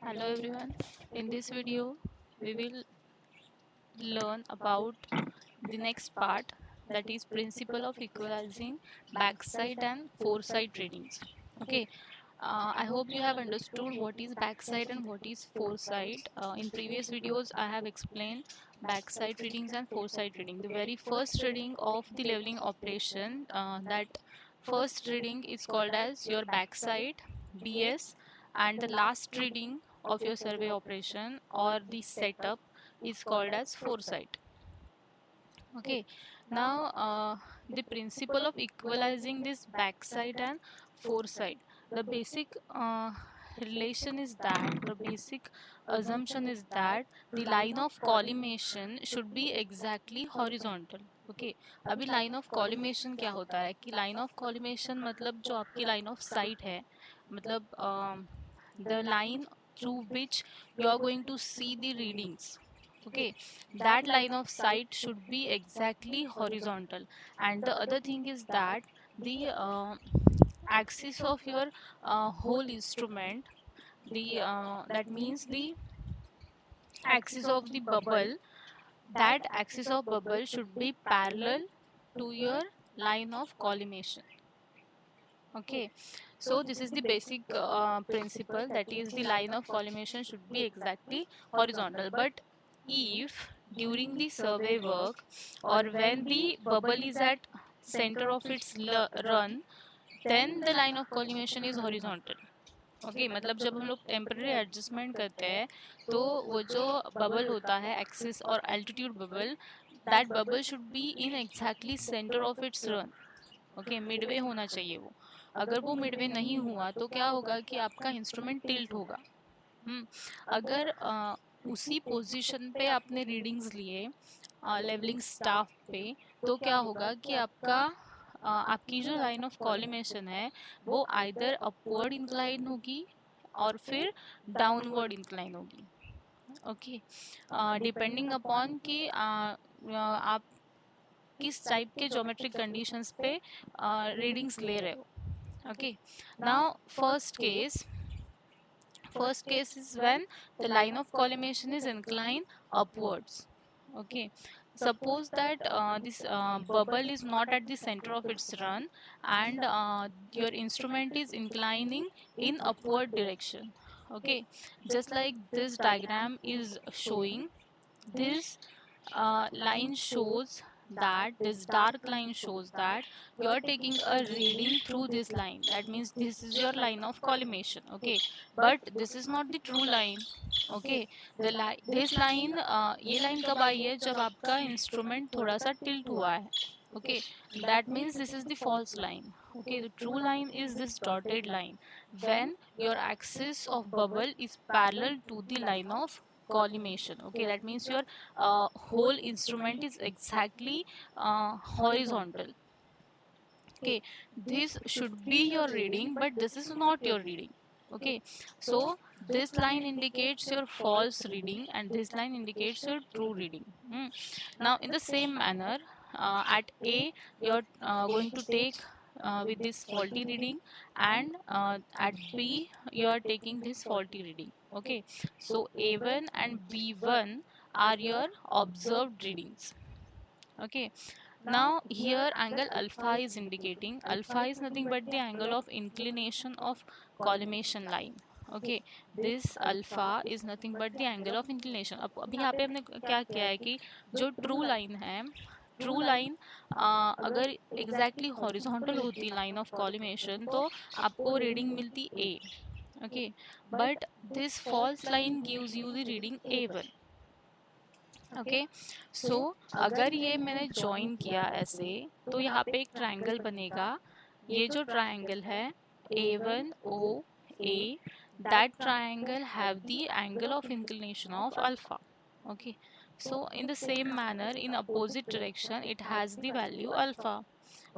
Hello everyone. In this video, we will learn about the next part, that is principle of equalizing backside and foresight readings. Okay. I hope you have understood what is backside and what is foresight. In previous videos, I have explained backside readings and foresight reading. The very first reading of the leveling operation, that first reading is called as your backside BS, and the last reading of your survey operation or the setup is called as foresight. Okay, now the principle of equalizing this backside and foresight. The basic relation is that, the basic assumption is that the line of collimation should be exactly horizontal. Okay अभी line of collimation क्या होता है कि line of collimation मतलब जो आपकी line of sight है, मतलब the line through which you are going to see the readings. Okay, that line of sight should be exactly horizontal, and the other thing is that the axis of your whole instrument, the that means the axis of the bubble, that axis of bubble should be parallel to your line of collimation. Okay, so this is the basic principle, that is the line of collimation should be exactly horizontal. But if during the survey work or when the bubble is at center of its run, then the line of collimation is horizontal. Okay मतलब जब हम लोग temporary adjustment करते हैं तो वो जो bubble होता है एक्सिस और altitude bubble, that bubble should be in exactly centre of its run. Okay Midway होना चाहिए वो. अगर वो मिडवे नहीं हुआ तो क्या होगा कि आपका इंस्ट्रूमेंट टिल्ट होगा. हम्म अगर उसी पोजीशन पे आपने रीडिंग्स लिए लेवलिंग स्टाफ पे, तो क्या होगा कि आपका आपकी जो लाइन ऑफ कॉलिमेशन है वो आइदर अपवर्ड इंक्लाइन होगी और फिर डाउनवर्ड इंक्लाइन होगी. ओके, डिपेंडिंग अपॉन कि आप किस टाइप के ज्योमेट्रिक कंडीशंस पे रीडिंग्स ले रहे हो. Okay, now first case is when the line of collimation is inclined upwards. Okay, suppose that this bubble is not at the center of its run, and your instrument is inclining in upward direction. Okay, just like this diagram is showing, this line shows that, this dark line shows that you are taking a reading through this line. That means this is your line of collimation. Okay, but this is not the true line. Okay, the line, this line, ये line कब आई है जब आपका instrument थोड़ा सा tilt हुआ है. Okay, that means this is the false line. Okay, the true line is this dotted line when your axis of bubble is parallel to the line of collimation. Okay, that means your whole instrument is exactly horizontal. Okay, this should be your reading, but this is not your reading. Okay, so this line indicates your false reading and this line indicates your true reading. Now in the same manner, at A you're going to take with this faulty reading, and at B you are taking this faulty reading. Okay, so A1 and B1 are your observed readings. Okay, now here angle alpha is indicating, alpha is nothing but the angle of inclination of collimation line. Okay, this alpha is nothing but the angle of inclination. अब अभी यहाँ पे हमने क्या किया है कि जो ट्रू लाइन है, ट्रू लाइन अगर एग्जैक्टली हॉरिजॉन्टल होती लाइन ऑफ कॉलिमेशन तो आपको रीडिंग मिलती A. Okay, but this false line gives you the reading A1. Okay, so अगर ये मैंने ज्वाइन किया ऐसे, तो यहाँ पे एक ट्रायंगल बनेगा. ये जो ट्रायंगल है A1 O A, that triangle have the angle of inclination of alpha. Okay, so in the same manner in opposite direction it has the value alpha.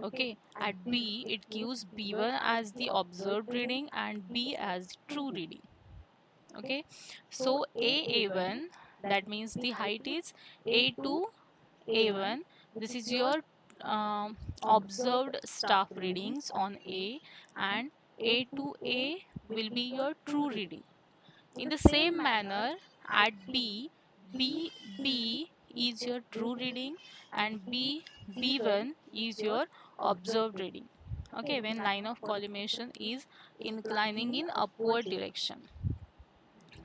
Okay, at B it gives B1 as the observed reading and B as the true reading. Okay, so A1, that means the height is A2 A1. This is your observed staff readings on A, and A2A will be your true reading. In the same manner, at B is your true reading and B1 is your observed reading. Okay, when line of collimation is inclining in upward direction.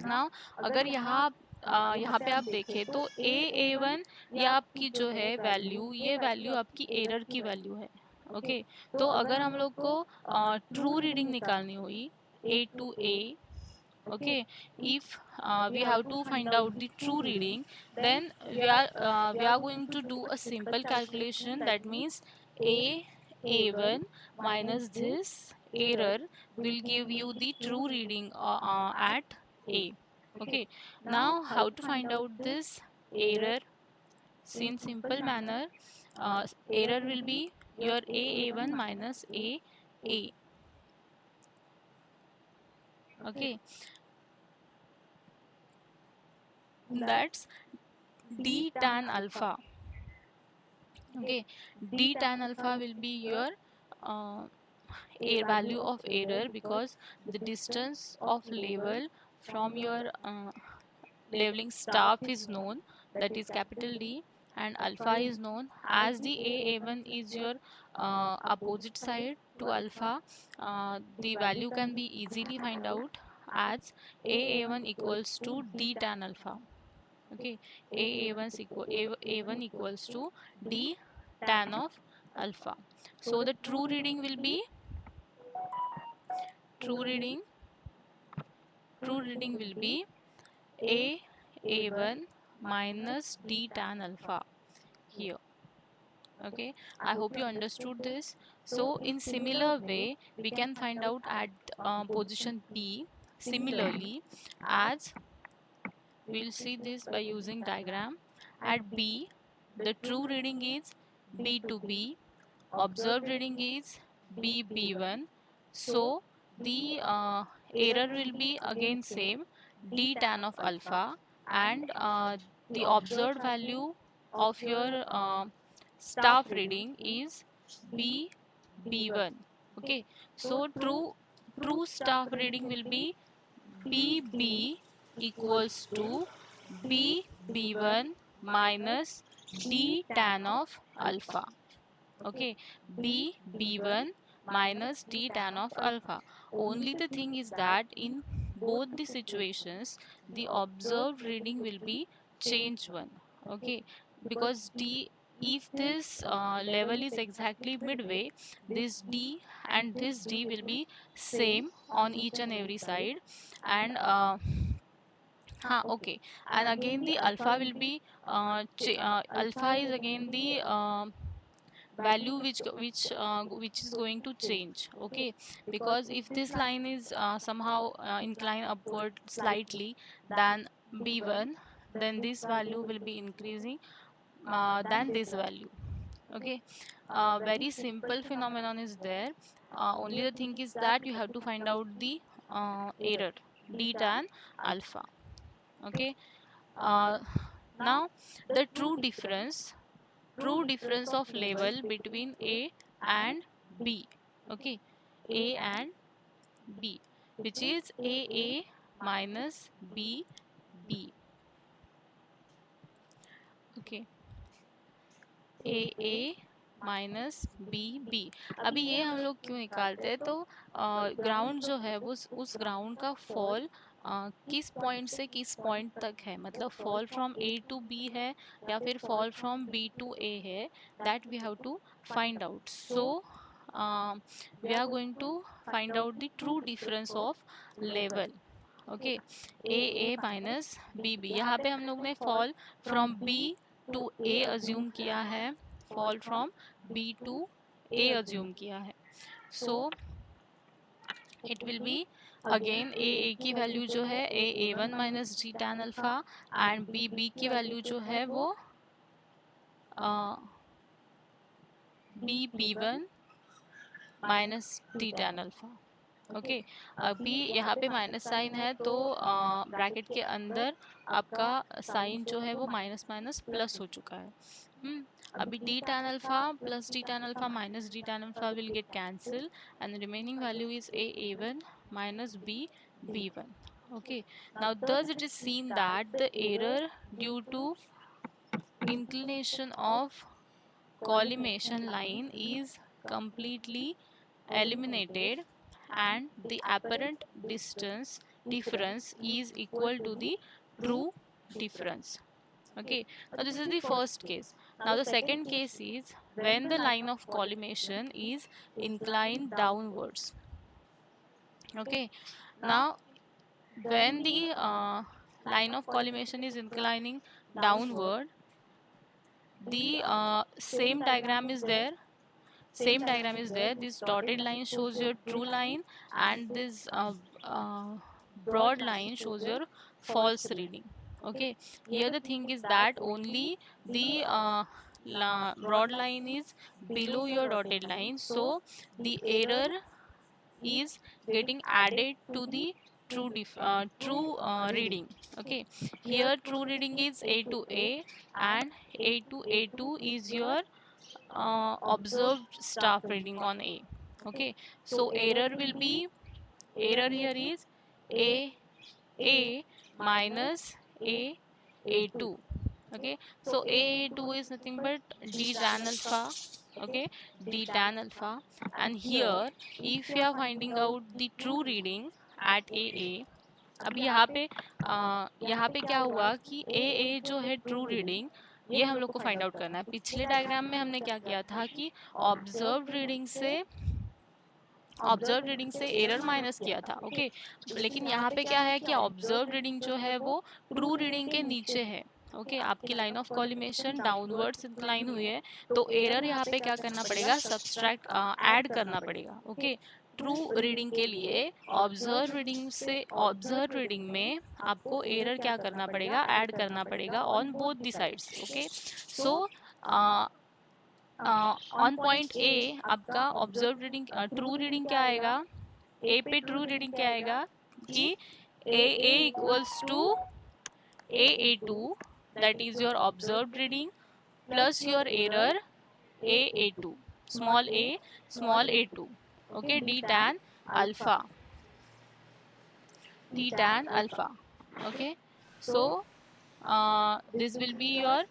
Now अगर यहाँ पे आप देखें तो A1 ये आपकी जो है वैल्यू, ये वैल्यू आपकी एरर की वैल्यू है. ओके, तो अगर हम लोग को ट्रू रीडिंग निकालनी हुई A to A, okay, if we have to find out the true reading, then we are going to do a simple calculation. That means A1 minus this error will give you the true reading at A. Okay, now how to find out this error? In simple manner, error will be your A1 minus A. Okay, that's D tan alpha. Okay, D tan alpha will be your uh, a value of error, because the distance of level from your leveling staff is known, that is capital D, and alpha is known as the A1 is your opposite side to alpha. The value can be easily find out as A1 equals to D tan alpha. Okay, A1 equals to D tan of alpha. So the true reading true reading will be A1 minus D tan alpha here. Okay, I hope you understood this. So in similar way, we can find out at position B. Similarly, as we'll see this by using diagram. At B, the true reading is B to B, observed reading is B1. So the error will be again same, D tan of alpha, and the observed value of your staff reading is B1. Okay, so true staff reading will be BB equals to B1 minus D tan of alpha. Okay, B1 minus D tan of alpha. Only the thing is that in both the situations, the observed reading will be change one. Okay, because D, if this level is exactly midway, this D and this D will be same on each and every side, and okay, and again the alpha will be alpha is again the value which is going to change. Okay, because if this line is somehow inclined upward slightly than B1, then this value will be increasing than this value. Okay, very simple phenomenon is there. Only the thing is that you have to find out the error, D tan alpha. Okay, uh, now the true difference of level between A and B. Okay, A and B, which is AA minus BB. Okay, AA minus B. अभी ये हम लोग क्यों निकालते हैं, तो ground जो है वो उस ग्राउंड का फॉल किस पॉइंट से किस पॉइंट तक है, मतलब fall from A to B है या फिर fall from B to A है, that we have to find out. So we are going to find out the true difference of level. Okay, A minus B. यहाँ पे हम लोग ने fall from B to A assume किया है, fall from B to A assume किया है. So it will be again A की वैल्यू जो है A1 minus D tan alpha, and B की वैल्यू जो है वो B1 minus D tan alpha. Okay, अभी यहाँ पे माइनस साइन है, तो ब्रैकेट के अंदर आपका साइन जो है वो माइनस माइनस प्लस हो चुका है. अभी d tan alpha plus d tan alpha minus d tan alpha will get cancelled, and the remaining value is A1 minus B B1. Okay, now thus it is seen that the error due to inclination of collimation line is completely eliminated, and the apparent distance difference is equal to the true difference. Okay, now this is the first case. Now the second case is when the line of collimation is inclined downwards. Okay, now when the line of collimation is inclining downward, the same diagram is there. This dotted line shows your true line, and this broad line shows your false reading. Okay, here the thing is that only the broad line is below your dotted line, so the error is getting added to the true reading. Okay, here true reading is a to a, and a to a2 is your observed staff reading on A. Okay, so error here is A minus A2. Okay, so A2 is nothing but D tan alpha. Okay, D tan alpha, and here if you are finding out the true reading at AA, अब यहाँ पे क्या हुआ कि ए जो है true reading, ये हम लोग को फाइंड आउट करना है। पिछले डायग्राम में हमने क्या किया था कि ऑब्जर्व रीडिंग से एरर माइनस किया था। ओके, लेकिन यहाँ पे क्या है कि ऑब्जर्व रीडिंग जो है वो ट्रू रीडिंग के नीचे है। ओके, आपकी line of collimation downwards incline हुई है, तो एरर यहाँ पे क्या करना पड़ेगा, सब्सट्रैक्ट ऐड करना पड़ेगा। ओके, ट्रू रीडिंग के लिए ऑब्जर्व रीडिंग में आपको एरर क्या करना पड़ेगा, ऐड करना पड़ेगा on both the sides. Okay, so on point A आपका ऑब्जर्व रीडिंग ट्रू रीडिंग क्या आएगा, ए पे ट्रू रीडिंग क्या आएगा कि A equals to A2, that is your observed reading, plus your error A2, small a2. Okay, d tan alpha, okay, so this will be your,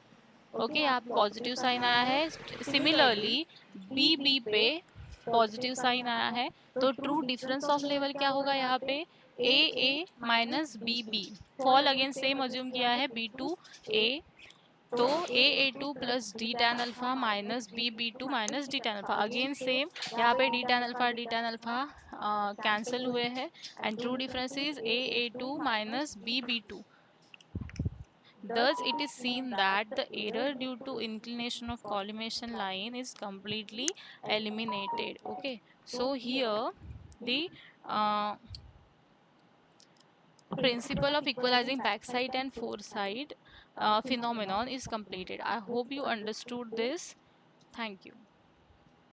okay, यहाँ पे positive sign आया है। सिमिलरली बी पे positive sign आया है, तो true difference of level क्या होगा यहाँ पे, A minus B. Fall again same assume किया है, B2 A, तो A2 plus D tan alpha minus B2 minus D tan alpha, again same यहाँ पे डी टैन अल्फा कैंसिल हुए हैं, and true difference is A2 minus B2। Thus, it is seen that the error due to inclination of collimation line is completely eliminated. Okay, so here the principle of equalizing backside and foreside phenomenon is completed. I hope you understood this. Thank you.